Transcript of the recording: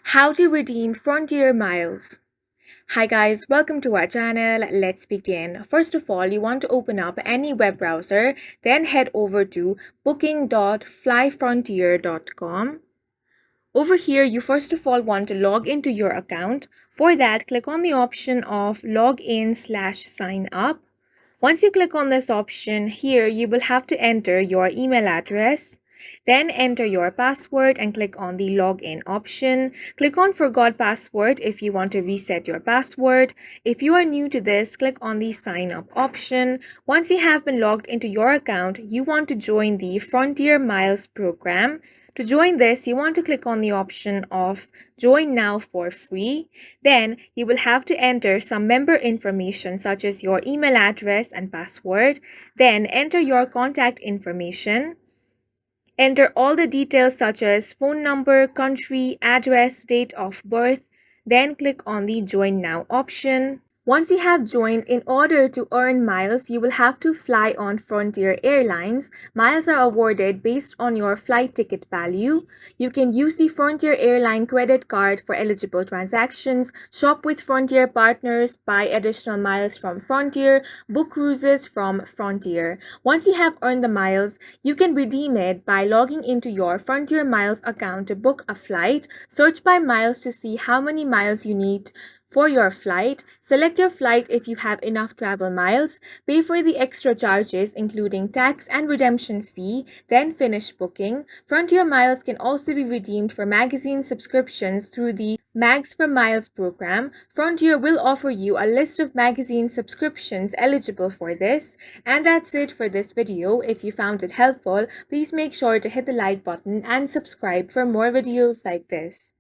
How to redeem Frontier Miles. Hi guys, welcome to our channel. Let's begin. First of all, you want to open up any web browser, then head over to booking.flyfrontier.com. Over here, you first of all want to log into your account. For that, click on the option of login/sign up. Once you click on this option, here you will have to enter your email address. Then enter your password and click on the login option. Click on forgot password if you want to reset your password. If you are new to this, click on the sign up option. Once you have been logged into your account, you want to join the Frontier Miles program. To join this, you want to click on the option of join now for free. Then you will have to enter some member information such as your email address and password. Then enter your contact information. Enter all the details such as phone number, country, address, date of birth. Then click on the join now option. Once you have joined, in order to earn miles, you will have to fly on Frontier Airlines. Miles are awarded based on your flight ticket value. You can use the Frontier Airline credit card for eligible transactions, shop with Frontier partners, buy additional miles from Frontier, book cruises from Frontier. Once you have earned the miles, you can redeem it by logging into your Frontier Miles account to book a flight. Search by miles to see how many miles you need for your flight. Select your flight if you have enough travel miles. Pay for the extra charges including tax and redemption fee, then finish booking. Frontier Miles can also be redeemed for magazine subscriptions through the Mags for Miles program. Frontier will offer you a list of magazine subscriptions eligible for this. And that's it for this video. If you found it helpful, please make sure to hit the like button and subscribe for more videos like this.